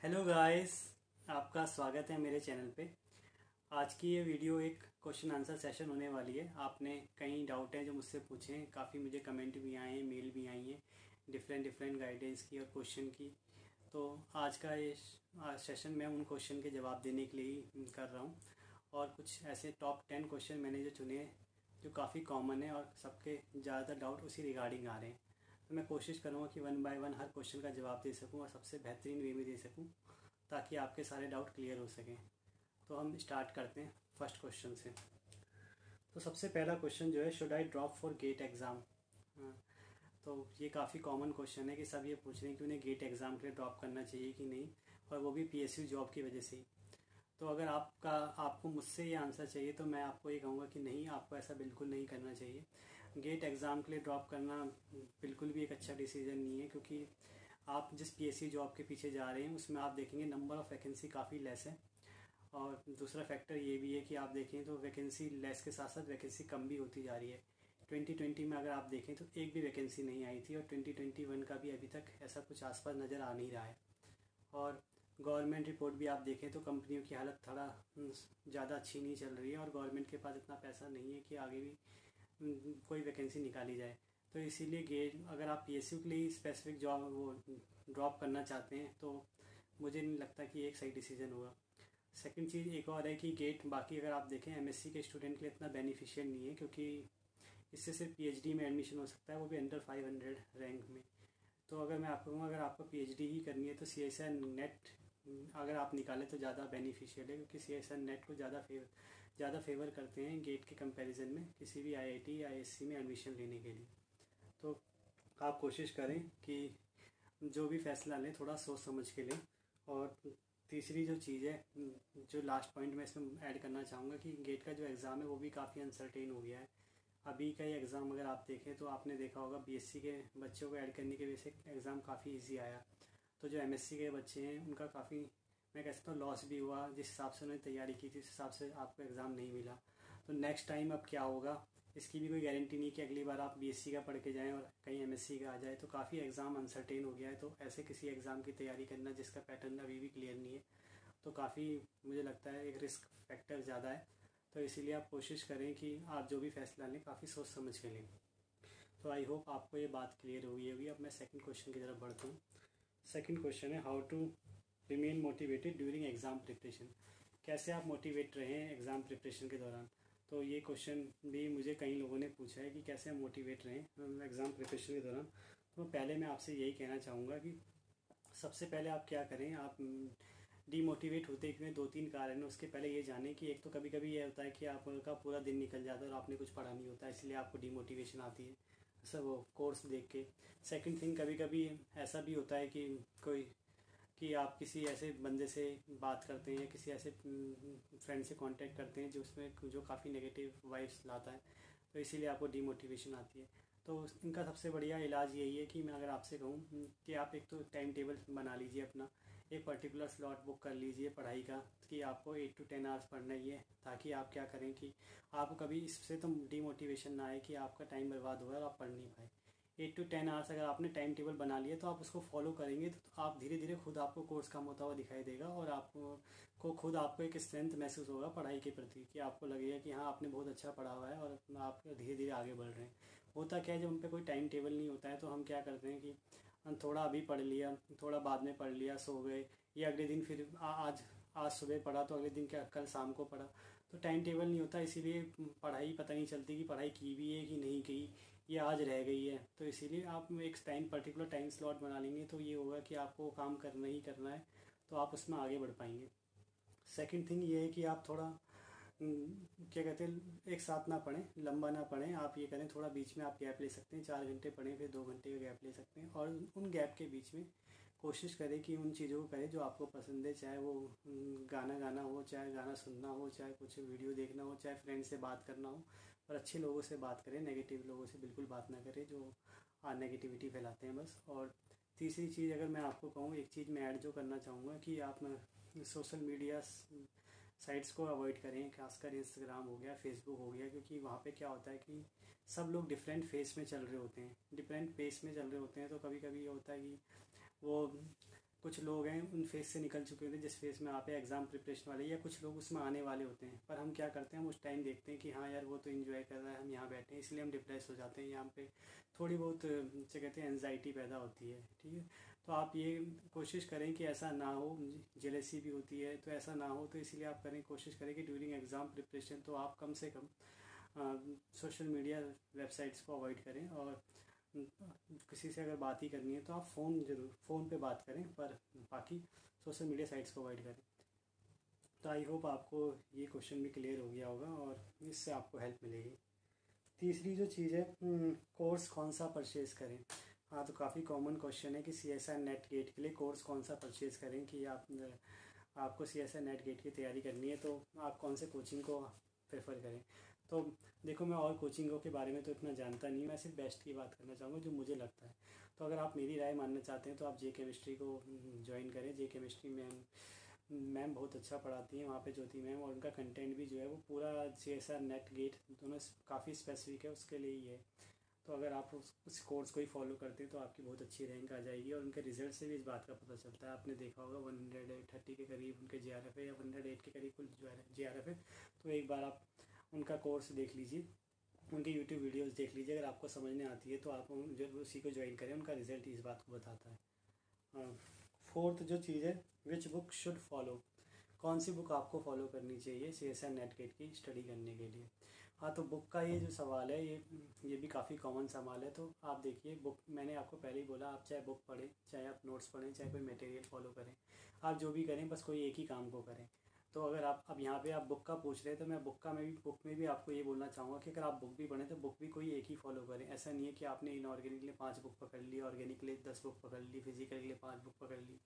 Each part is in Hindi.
हेलो गाइस, आपका स्वागत है मेरे चैनल पे। आज की ये वीडियो एक क्वेश्चन आंसर सेशन होने वाली है। आपने कई डाउट हैं जो मुझसे पूछे हैं, काफ़ी मुझे कमेंट भी आए हैं, मेल भी आई हैं डिफरेंट गाइडेंस की और क्वेश्चन की। तो आज का ये सेशन मैं उन क्वेश्चन के जवाब देने के लिए ही कर रहा हूँ। और कुछ ऐसे टॉप 10 क्वेश्चन मैंने जो चुने हैं जो काफ़ी कॉमन है और सबके ज़्यादातर डाउट उसी रिगार्डिंग आ रहे हैं। तो मैं कोशिश करूँगा कि one by one her question का जवाब दे सकूँ और सबसे बेहतरीन वे में दे सकूँ, ताकि आपके सारे डाउट क्लियर हो सकें। तो हम स्टार्ट करते हैं फर्स्ट क्वेश्चन से। तो सबसे पहला क्वेश्चन जो है, should I drop for GATE exam. तो ये काफ़ी कॉमन क्वेश्चन है कि सब ये पूछ रहे हैं कि उन्हें गेट एग्ज़ाम के लिए ड्रॉप करना चाहिए कि नहीं, और वो भी पीएसयू जॉब की वजह से ही। तो अगर आपको मुझसे ये आंसर चाहिए तो मैं आपको ये कहूँगा कि नहीं, आपको ऐसा बिल्कुल नहीं करना चाहिए। गेट एग्ज़ाम के लिए ड्रॉप करना बिल्कुल भी एक अच्छा डिसीजन नहीं है, क्योंकि आप जिस पीएससी जॉब के पीछे जा रहे हैं उसमें आप देखेंगे नंबर ऑफ़ वैकेंसी काफ़ी लेस है। और दूसरा फैक्टर ये भी है कि आप देखें तो वैकेंसी लेस के साथ साथ वैकेंसी कम भी होती जा रही है। 2020 में अगर आप देखें तो एक भी वैकेंसी नहीं आई थी, और 2021 का भी अभी तक ऐसा कुछ आसपास नज़र आ नहीं रहा है। और गवर्नमेंट रिपोर्ट भी आप देखें तो कंपनियों की हालत थोड़ा ज़्यादा अच्छी नहीं चल रही है, और गवर्नमेंट के पास इतना पैसा नहीं है कि आगे भी कोई वैकेंसी निकाली जाए। तो इसीलिए गेट, अगर आप पीएसयू के लिए स्पेसिफिक जॉब वो ड्रॉप करना चाहते हैं तो मुझे नहीं लगता कि एक सही डिसीजन होगा। सेकंड चीज़ एक और है कि गेट बाकी अगर आप देखें एमएससी के स्टूडेंट के लिए इतना बेनिफिशियल नहीं है, क्योंकि इससे सिर्फ पीएचडी में एडमिशन हो सकता है, वो भी अंडर 500 रैंक में। तो अगर मैं आपको कहूँ, अगर आपको पीएचडी ही करनी है तो सीएसआर नेट अगर आप निकालें तो ज़्यादा बेनिफिशियल है, क्योंकि सीएसआर नेट को ज़्यादा फेवर करते हैं गेट के कंपैरिजन में किसी भी आईआईटी या आईएससी में एडमिशन लेने के लिए। तो आप कोशिश करें कि जो भी फैसला लें थोड़ा सोच समझ के लें। और तीसरी जो चीज़ है, जो लास्ट पॉइंट मैं इसमें ऐड करना चाहूँगा, कि गेट का जो एग्ज़ाम है वो भी काफ़ी अनसर्टेन हो गया है। अभी का ये एग्ज़ाम अगर आप देखें तो आपने देखा होगा बीएससी के बच्चों को ऐड करने की वजह से एग्ज़ाम काफ़ी ईजी आया। तो जो एमएससी के बच्चे हैं उनका काफ़ी, मैं कह सकता हूँ, लॉस भी हुआ। जिस हिसाब से उन्होंने तैयारी की थी उस हिसाब से आपको एग्ज़ाम नहीं मिला। तो नेक्स्ट टाइम अब क्या होगा इसकी भी कोई गारंटी नहीं कि अगली बार आप बीएससी का पढ़ के जाएं और कहीं एमएससी का आ जाए। तो काफ़ी एग्ज़ाम अनसर्टेन हो गया है। तो ऐसे किसी एग्ज़ाम की तैयारी करना जिसका पैटर्न अभी भी क्लियर नहीं है, तो काफ़ी मुझे लगता है एक रिस्क फैक्टर ज़्यादा है। तो इसीलिए आप कोशिश करें कि आप जो भी फैसला लें काफ़ी सोच समझ के लें। तो आई होप आपको ये बात क्लियर हुई होगी। अब मैं सेकंड क्वेश्चन की तरफ बढ़ता हूँ। सेकंड क्वेश्चन है, how to remain motivated during exam preparation. कैसे आप मोटिवेट रहें एग्ज़ाम प्रिपरेशन के दौरान। तो ये क्वेश्चन भी मुझे कई लोगों ने पूछा है कि कैसे हम मोटिवेट रहें एग्ज़ाम प्रिपरेशन के दौरान। तो पहले मैं आपसे यही कहना चाहूँगा कि सबसे पहले आप क्या करें, आप डीमोटिवेट होते क्यों, दो तीन कारण है। उसके पहले ये जाने कि एक तो कभी कभी ये होता है कि आपका पूरा दिन निकल जाता है और आपने कुछ पढ़ा नहीं होता, इसलिए आपको डीमोटिवेशन आती है सब वो कोर्स देख के। सेकंड थिंग, कभी कभी ऐसा भी होता है कि आप किसी ऐसे बंदे से बात करते हैं, किसी ऐसे फ्रेंड से कांटेक्ट करते हैं जो काफ़ी नेगेटिव वाइब्स लाता है, तो इसीलिए आपको डीमोटिवेशन आती है। तो इनका सबसे बढ़िया इलाज यही है कि मैं अगर आपसे कहूँ कि आप एक तो टाइम टेबल बना लीजिए अपना, एक पर्टिकुलर स्लॉट बुक कर लीजिए पढ़ाई का कि आपको 8 to 10 आवर्स पढ़ना ही है, ताकि आप क्या करें कि आपको कभी इससे तो डीमोटिवेशन ना आए कि आपका टाइम बर्बाद हुआ और आप पढ़ नहीं पाए। 8 to 10 आवर्स अगर आपने टाइम टेबल बना लिया तो आप उसको फॉलो करेंगे तो आप धीरे धीरे खुद आपको कोर्स कम होता हुआ दिखाई देगा, और आपको एक स्ट्रेंथ महसूस होगा पढ़ाई के प्रति, कि आपको लगेगा कि हाँ आपने बहुत अच्छा पढ़ा हुआ है और आप धीरे धीरे आगे बढ़ रहे हैं। होता क्या है, जब हम पे कोई टाइम टेबल नहीं होता है तो हम क्या करते हैं कि थोड़ा अभी पढ़ लिया, थोड़ा बाद में पढ़ लिया, सो गए, या अगले दिन फिर आज सुबह पढ़ा तो अगले दिन क्या कल शाम को पढ़ा। तो टाइम टेबल नहीं होता, इसीलिए पढ़ाई पता नहीं चलती कि पढ़ाई की भी है कि नहीं की, ये आज रह गई है। तो इसीलिए आप एक पर्टिकुलर टाइम स्लॉट बना लेंगे तो ये होगा कि आपको काम करना ही करना है, तो आप उसमें आगे बढ़ पाएंगे। सेकंड थिंग ये है कि आप थोड़ा क्या कहते हैं, एक साथ ना पढ़ें, लंबा ना पढ़ें। आप ये करें, थोड़ा बीच में आप गैप ले सकते हैं, 4 घंटे पढ़ें फिर 2 घंटे का गैप ले सकते हैं, और उन गैप के बीच में कोशिश करें कि उन चीज़ों को करें जो आपको पसंद है, चाहे वो गाना गाना हो, चाहे गाना सुनना हो, चाहे कुछ वीडियो देखना हो, चाहे फ्रेंड से बात करना हो। पर अच्छे लोगों से बात करें, नेगेटिव लोगों से बिल्कुल बात ना करें जो नेगेटिविटी फैलाते हैं बस। और तीसरी चीज़ अगर मैं आपको कहूँ, एक चीज़ मैं ऐड जो करना चाहूँगा कि आप सोशल मीडिया साइट्स को अवॉइड करें, खासकर इंस्टाग्राम हो गया, फेसबुक हो गया, क्योंकि वहाँ पे क्या होता है कि सब लोग डिफरेंट फेस में चल रहे होते हैं, डिफरेंट पेस में चल रहे होते हैं। तो कभी कभी ये होता है कि वो कुछ लोग हैं उन फेज़ से निकल चुके होते हैं जिस फेज़ में आप एग्ज़ाम प्रिपरेशन वाले, या कुछ लोग उसमें आने वाले होते हैं। पर हम क्या करते हैं, हम उस टाइम देखते हैं कि हाँ यार वो तो एंजॉय कर रहा है, हम यहाँ बैठे हैं, इसलिए हम डिप्रेस हो जाते हैं। यहाँ पे थोड़ी बहुत क्या कहते हैं एनजाइटी पैदा होती है। ठीक है, तो आप ये कोशिश करें कि ऐसा ना हो। जेलेसी भी होती है तो ऐसा ना हो, तो इसलिए आप करें, कोशिश करें कि ड्यूरिंग एग्ज़ाम प्रिपरेशन तो आप कम से कम सोशल मीडिया वेबसाइट्स को अवॉइड करें, और किसी से अगर बात ही करनी है तो आप फ़ोन पे बात करें, पर बाकी सोशल मीडिया साइट्स को अवॉइड करें। तो आई होप आपको ये क्वेश्चन भी क्लियर हो गया होगा और इससे आपको हेल्प मिलेगी। तीसरी जो चीज़ है, कोर्स कौन सा परचेज़ करें। हाँ, तो काफ़ी कॉमन क्वेश्चन है कि CSIR नेट गेट के लिए कोर्स कौन सा परचेज़ करें, कि आपको CSIR नेट गेट की तैयारी करनी है तो आप कौन से कोचिंग को प्रेफर करें। तो देखो, मैं और कोचिंगों के बारे में तो इतना जानता नहीं, मैं सिर्फ बेस्ट की बात करना चाहूँगा जो मुझे लगता है। तो अगर आप मेरी राय मानना चाहते हैं तो आप J-Chemistry को ज्वाइन करें। J-Chemistry मैम बहुत अच्छा पढ़ाती हैं वहाँ पे, ज्योति मैम, और उनका कंटेंट भी जो है वो पूरा CSIR नेट गेट दोनों काफ़ी स्पेसिफिक है, उसके लिए ही है। तो अगर आप उस कोर्स को ही फॉलो करते हैं तो आपकी बहुत अच्छी रैंक आ जाएगी, और उनके रिजल्ट से भी इस बात का पता चलता है। आपने देखा होगा 130 के करीब उनके JRF है, या 108 के करीब कुल JRF है। तो एक बार आप उनका कोर्स देख लीजिए, उनके यूट्यूब वीडियोस देख लीजिए, अगर आपको समझने आती है तो आप जब उसी को ज्वाइन करें, उनका रिजल्ट इस बात को बताता है। फोर्थ जो चीज़ है, विच बुक शुड फॉलो, कौन सी बुक आपको फॉलो करनी चाहिए CSIR नेट गेट की स्टडी करने के लिए। हाँ, तो बुक का ये जो सवाल है, ये भी काफ़ी कॉमन सवाल है। तो आप देखिए, बुक मैंने आपको पहले ही बोला, आप चाहे बुक पढ़ें, चाहे आप नोट्स पढ़ें, चाहे कोई मटेरियल फॉलो करें, आप जो भी करें बस कोई एक ही काम को करें। तो अगर आप अब यहाँ पे आप बुक का पूछ रहे हैं तो मैं बुक में भी आपको ये बोलना चाहूँगा कि अगर आप बुक भी पढ़ें तो बुक भी कोई एक ही फॉलो करें। ऐसा नहीं है कि आपने इनऑर्गेनिक के लिए 5 बुक पकड़ ली, ऑर्गेनिक के लिए 10 बुक पकड़ ली, फिजिकल के लिए 5 बुक पकड़ ली।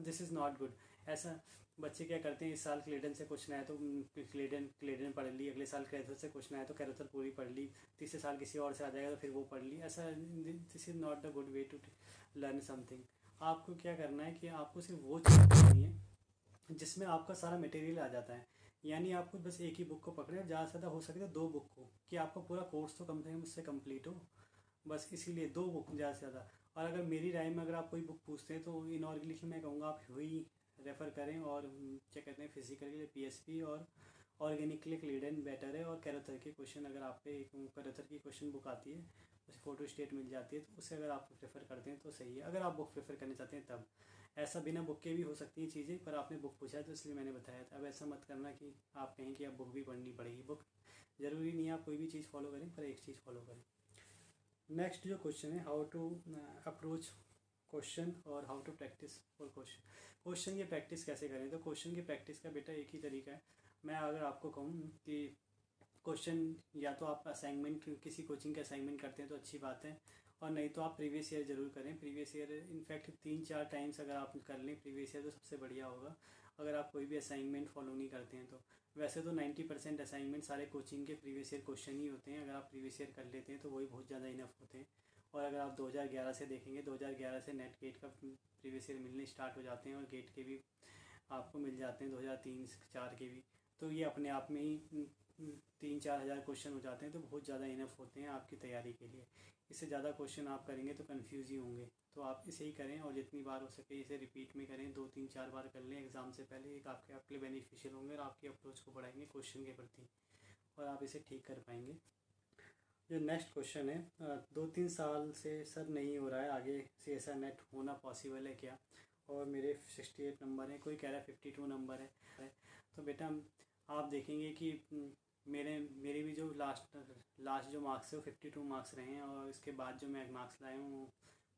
This is not good. ऐसा बच्चे क्या करते हैं, इस साल क्लेडन से क्वेश्चन आया तो क्लेडन पढ़ ली, अगले साल कैरोथर से क्वेश्चन आया तो कैरोथर पूरी पढ़ ली, तीसरे साल किसी और से आ जाएगा तो फिर वो पढ़ ली। ऐसा this is not the good way to learn something. आपको क्या करना है कि आपको सिर्फ वो चीज़ करनी है जिसमें आपका सारा मटेरियल आ जाता है। यानी आपको बस एक ही बुक को पकड़े, ज़्यादा से ज़्यादा हो सके तो 2 बुक को, कि आपका पूरा कोर्स तो कम से कम उससे कंप्लीट हो। बस इसीलिए 2 बुक ज़्यादा से ज़्यादा। और अगर मेरी राय में अगर आप कोई बुक पूछते हैं तो इनऑर्गेनिक मैं कहूँगा आप वही रेफ़र करें, और क्या कहते हैं फिजिकल के लिए PSP, और ऑर्गेनिक के लिए क्लेडन बेटर है। और कैरोथर के क्वेश्चन, अगर आप पे कैरोथर की क्वेश्चन बुक आती है, उसे फ़ोटो स्टेट मिल जाती है, तो उसे अगर आप प्रेफर करते हैं तो सही है। अगर आप बुक प्रेफर करना चाहते हैं तब, ऐसा बिना बुक के भी हो सकती हैं चीज़ें, पर आपने बुक पूछा है तो इसलिए मैंने बताया था। अब ऐसा मत करना कि आप कहें कि आप बुक भी पढ़नी पड़ेगी। बुक ज़रूरी नहीं है आप कोई भी चीज़ फॉलो करें, पर एक चीज़ फॉलो करें। नेक्स्ट जो क्वेश्चन है, हाउ टू अप्रोच क्वेश्चन और how to practise for question की प्रैक्टिस कैसे करें। तो क्वेश्चन की प्रैक्टिस का बेटा एक ही तरीका है। मैं अगर आपको कहूँ कि क्वेश्चन या तो आप असाइनमेंट, किसी कोचिंग के असाइनमेंट करते हैं तो अच्छी बात है, और नहीं तो आप प्रीवियस ईयर ज़रूर करें। प्रीवियस ईयर इनफैक्ट 3-4 टाइम्स अगर आप कर लें प्रीवियस ईयर तो सबसे बढ़िया होगा, अगर आप कोई भी असाइनमेंट फॉलो नहीं करते हैं तो। वैसे तो 90% असाइनमेंट सारे कोचिंग के प्रीवियस ईयर क्वेश्चन ही होते हैं, अगर आप प्रीवियस ईयर कर लेते हैं तो वही बहुत ज़्यादा इनफ होते हैं। और अगर आप 2011 से देखेंगे, 2011 से नेट गेट का प्रीवियस ईयर मिलने स्टार्ट हो जाते हैं, और गेट के भी आपको मिल जाते हैं 2003-4 के भी। तो ये अपने आप में ही 3-4 हज़ार क्वेश्चन हो जाते हैं, तो बहुत ज़्यादा इनफ होते हैं आपकी तैयारी के लिए। इससे ज़्यादा क्वेश्चन आप करेंगे तो कन्फ्यूज़ ही होंगे। तो आप इसे ही करें, और जितनी बार हो सके इसे रिपीट में करें, 2-3-4 बार कर लें एग्ज़ाम से पहले। एक आपके लिए बेनिफिशियल होंगे, और आपकी अप्रोच को बढ़ाएंगे क्वेश्चन के प्रति, और आप इसे ठीक कर पाएंगे। जो नेक्स्ट क्वेश्चन है, 2-3 साल से सर नहीं हो रहा है, आगे CSIR नेट होना पॉसिबल है क्या, और मेरे 68 नंबर है, कोई कह रहा है 52 नंबर है। तो बेटा आप देखेंगे कि मेरे भी जो लास्ट जो मार्क्स है वो 52 मार्क्स रहे हैं, और इसके बाद जो मैं मार्क्स लाया हूँ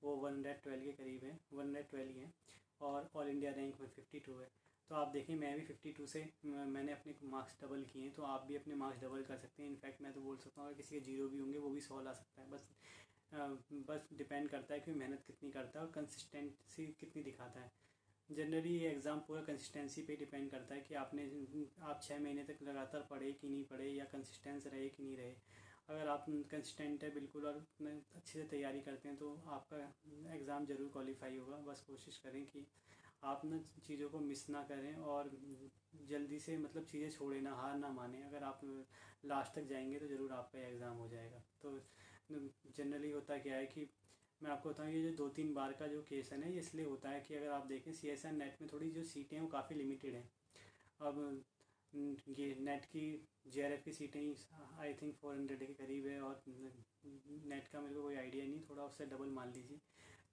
वो 112 के करीब है, 112 ही है, और ऑल इंडिया रैंक में 52 है। तो आप देखें, मैं भी 52 से मैंने अपने मार्क्स डबल किए हैं, तो आप भी अपने मार्क्स डबल कर सकते हैं। इनफैक्ट मैं तो बोल सकता हूँ अगर किसी के 0 भी होंगे वो भी 100 ला सकता है। बस डिपेंड करता है कि मेहनत कितनी करता है और कंसिस्टेंसी कितनी दिखाता है। जनरली ये एग्ज़ाम पूरा कंसिस्टेंसी पे डिपेंड करता है कि आप 6 महीने तक लगातार पढ़े कि नहीं पढ़े, या कंसिस्टेंस रहे कि नहीं रहे। अगर आप कंसिस्टेंट है बिल्कुल और अच्छे से तैयारी करते हैं तो आपका एग्ज़ाम ज़रूर क्वालिफाई होगा। बस कोशिश करें कि आप न चीज़ों को मिस ना करें, और जल्दी से मतलब चीज़ें छोड़े ना, हार ना माने। अगर आप लास्ट तक जाएंगे तो ज़रूर आपका एग्ज़ाम हो जाएगा। तो जनरली होता क्या है कि मैं आपको बताऊँ, ये जो 2-3 बार का जो केस है ना, ये इसलिए होता है कि अगर आप देखें CSR नेट में थोड़ी जो सीटें हैं वो काफ़ी लिमिटेड हैं। अब ये नेट की JRF की सीटें आई थिंक 400 के करीब है, और नेट का मेरे को कोई आइडिया नहीं, थोड़ा उससे डबल मान लीजिए।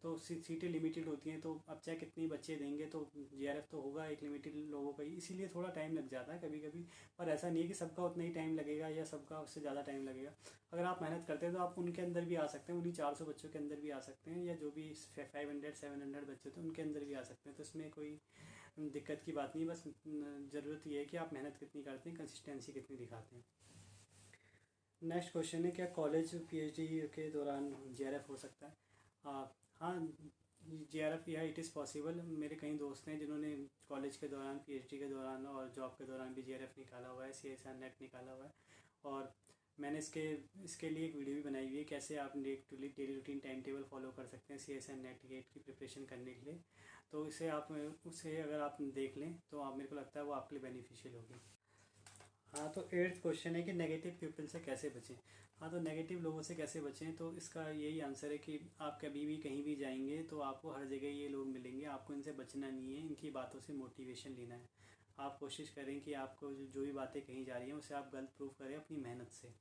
तो सीटें लिमिटेड होती हैं, तो अब चाहे कितनी बच्चे देंगे तो JRF तो होगा एक लिमिटेड लोगों का ही, इसीलिए थोड़ा टाइम लग जाता है कभी कभी। पर ऐसा नहीं है कि सबका उतना ही टाइम लगेगा या सबका उससे ज़्यादा टाइम लगेगा। अगर आप मेहनत करते हैं तो आप उनके अंदर भी आ सकते हैं, उन्हीं 400 बच्चों के अंदर भी आ सकते हैं, या जो भी 500-700 बच्चे थे उनके अंदर भी आ सकते हैं। तो इसमें कोई दिक्कत की बात नहीं, बस ज़रूरत ये है कि आप मेहनत कितनी करते हैं, कंसिस्टेंसी कितनी दिखाते हैं। नेक्स्ट क्वेश्चन है, क्या कॉलेज PhD के दौरान JRF हो सकता है? हाँ, JRF या इट इज़ पॉसिबल। मेरे कई दोस्त हैं जिन्होंने कॉलेज के दौरान, PhD के दौरान और जॉब के दौरान भी JRF निकाला हुआ है, CSR नेट निकाला हुआ है। और मैंने इसके लिए एक वीडियो भी बनाई हुई है, कैसे आप daily routine time table follow कर सकते हैं CSR नेट गेट की प्रिपरेशन करने के लिए। तो उसे अगर आप देख लें तो आप, मेरे को लगता है वो आपके लिए बेनिफिशियल होगी। हाँ, तो 8th क्वेश्चन है कि नेगेटिव पीपल से कैसे बचें। हाँ, तो नेगेटिव लोगों से कैसे बचें, तो इसका यही आंसर है कि आप कभी भी कहीं भी जाएंगे तो आपको हर जगह ये लोग मिलेंगे, आपको इनसे बचना नहीं है, इनकी बातों से मोटिवेशन लेना है। आप कोशिश करें कि आपको जो भी बातें कही जा रही हैं उसे आप गलत प्रूव करें अपनी मेहनत से।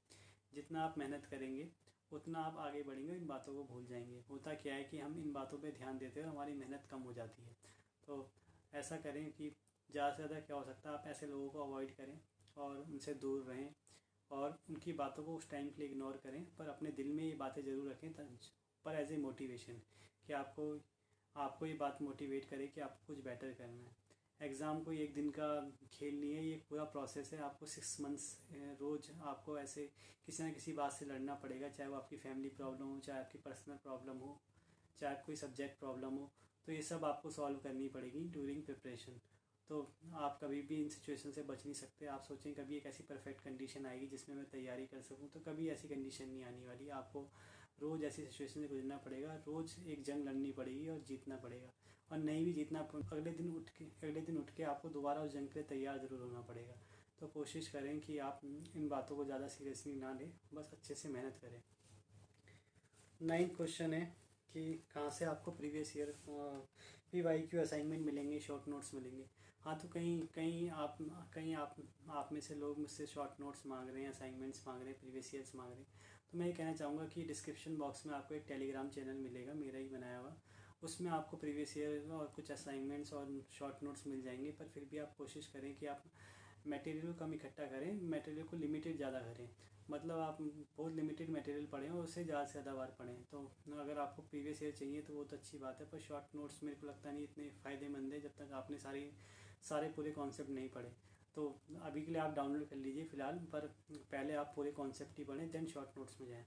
जितना आप मेहनत करेंगे उतना आप आगे बढ़ेंगे, इन बातों को भूल जाएंगे। होता क्या है कि हम इन बातों पर ध्यान देते हैं और हमारी मेहनत कम हो जाती है। तो ऐसा करें कि ज़्यादा से ज़्यादा क्या हो सकता है, आप ऐसे लोगों को अवॉइड करें और उनसे दूर रहें, और उनकी बातों को उस टाइम के लिए इग्नोर करें, पर अपने दिल में ये बातें ज़रूर रखें, पर एज ए मोटिवेशन, कि आपको ये बात मोटिवेट करे कि आपको कुछ बेटर करना है। एग्ज़ाम कोई एक दिन का खेल नहीं है, ये एक पूरा प्रोसेस है। आपको 6 मंथ्स रोज़ आपको ऐसे किसी ना किसी बात से लड़ना पड़ेगा, चाहे वो आपकी फैमिली प्रॉब्लम हो, चाहे आपकी पर्सनल प्रॉब्लम हो, चाहे कोई सब्जेक्ट प्रॉब्लम हो। तो ये सब आपको सॉल्व करनी पड़ेगी ड्यूरिंग प्रिपरेशन। तो आप कभी भी इन सिचुएशन से बच नहीं सकते। आप सोचें कभी एक ऐसी परफेक्ट कंडीशन आएगी जिसमें मैं तैयारी कर सकूं, तो कभी ऐसी कंडीशन नहीं आने वाली। आपको रोज़ ऐसी सिचुएशन से गुजरना पड़ेगा, रोज़ एक जंग लड़नी पड़ेगी और जीतना पड़ेगा। और नहीं भी जीतना, अगले दिन उठ के आपको दोबारा उस जंग के लिए तैयार ज़रूर होना पड़ेगा। तो कोशिश करें कि आप इन बातों को ज़्यादा सीरियसली ना लें, बस अच्छे से मेहनत करें। 9th क्वेश्चन है कि कहाँ से आपको प्रीवियस ईयर PYQ असाइनमेंट मिलेंगे, शॉर्ट नोट्स मिलेंगे। हाँ, तो कहीं आप में से लोग मुझसे शॉर्ट नोट्स मांग रहे हैं, असाइनमेंट्स मांग रहे हैं, प्रीवियस ईयर्स मांग रहे हैं। तो मैं ये कहना चाहूँगा कि डिस्क्रिप्शन बॉक्स में आपको एक टेलीग्राम चैनल मिलेगा, मेरा ही बनाया हुआ। उसमें आपको प्रीवियस ईयर और कुछ असाइनमेंट्स और शॉर्ट नोट्स मिल जाएंगे। पर फिर भी आप कोशिश करें कि आप मटेरियल कम इकट्ठा करें, मटेरियल को लिमिटेड ज़्यादा करें। मतलब आप बहुत लिमिटेड मटेरियल पढ़ें और उससे ज़्यादा से ज़्यादा बार पढ़ें। तो अगर आपको प्रीवियस ईयर चाहिए तो वो तो अच्छी बात है, पर शॉर्ट नोट्स मेरे को लगता नहीं इतने फ़ायदेमंद है जब तक आपने सारे पूरे कॉन्सेप्ट नहीं पढ़े। तो अभी के लिए आप डाउनलोड कर लीजिए फ़िलहाल, पर पहले आप पूरे कॉन्सेप्ट ही पढ़ें, देन शॉर्ट नोट्स में जाएँ।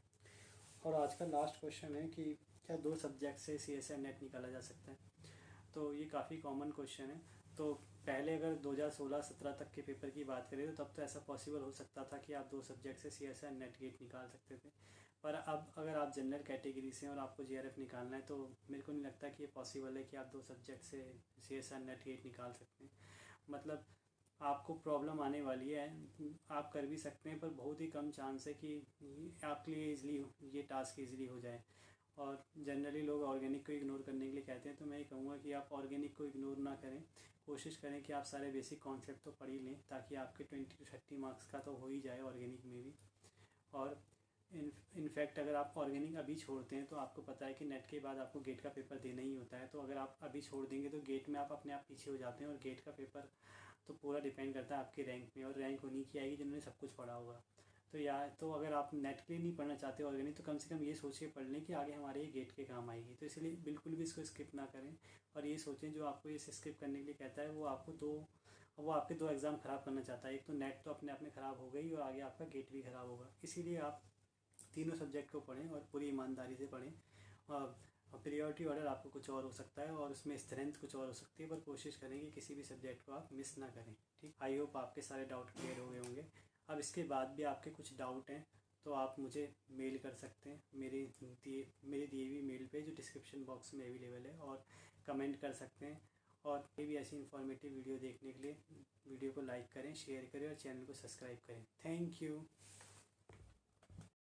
और आज का लास्ट क्वेश्चन है कि क्या 2 सब्जेक्ट से CSR नेट निकाला जा सकता है? तो ये काफ़ी कॉमन क्वेश्चन है। तो पहले अगर 2016-17 तक के पेपर की बात करें तो तब तो ऐसा पॉसिबल हो सकता था कि आप 2 सब्जेक्ट से CSR नेट गेट निकाल सकते थे। पर अब अगर आप जनरल कैटेगरी से और आपको JRF निकालना है तो मेरे को नहीं लगता कि ये पॉसिबल है कि आप 2 सब्जेक्ट से CSR नेट गेट निकाल सकते हैं। मतलब आपको प्रॉब्लम आने वाली है, आप कर भी सकते हैं, पर बहुत ही कम चांस है कि आपके लिए ये टास्क ईजिली हो जाए। और जनरली लोग ऑर्गेनिक को इग्नोर करने के लिए कहते हैं, तो मैं ये कहूँगा कि आप ऑर्गेनिक को इग्नोर ना करें। कोशिश करें कि आप सारे बेसिक कॉन्सेप्ट तो पढ़ ही लें, ताकि आपके 20-30 मार्क्स का तो हो ही जाए ऑर्गेनिक में भी। और इनफैक्ट अगर आप ऑर्गेनिक अभी छोड़ते हैं तो आपको पता है कि नेट के बाद आपको गेट का पेपर देना ही होता है। तो अगर आप अभी छोड़ देंगे तो गेट में आप अपने आप पीछे हो जाते हैं, और गेट का पेपर तो पूरा डिपेंड करता है आपके रैंक में, और रैंक उन्हीं की आएगी जिन्होंने सब कुछ पढ़ा होगा। तो अगर आप नेट के लिए नहीं पढ़ना चाहते ऑर्गेनिक, तो कम से कम ये सोच के पढ़ लें कि आगे हमारे ये गेट के काम आएगी। तो इसलिए बिल्कुल भी इसको स्किप ना करें, और ये सोचें जो आपको ये स्किप करने के लिए कहता है वो आपके 2 एग्ज़ाम ख़राब करना चाहता है। एक तो नेट तो अपने आप में ख़राब हो गई, और आगे आपका गेट भी ख़राब होगा। इसीलिए आप तीनों सब्जेक्ट को पढ़ें और पूरी ईमानदारी से पढ़ें। और प्रियोरिटी ऑर्डर आपको कुछ और हो सकता है और उसमें स्ट्रेंथ कुछ और हो सकती है, पर कोशिश करें कि किसी भी सब्जेक्ट को आप मिस ना करें। ठीक, आई होप आपके सारे डाउट क्लियर हो गए होंगे। अब इसके बाद भी आपके कुछ डाउट हैं तो आप मुझे मेल कर सकते हैं मेरे दिए हुई मेल पे, जो डिस्क्रिप्शन बॉक्स में अवेलेबल है, और कमेंट कर सकते हैं। और कोई भी ऐसी इन्फॉर्मेटिव वीडियो देखने के लिए वीडियो को लाइक करें, शेयर करें और चैनल को सब्सक्राइब करें। Thank you.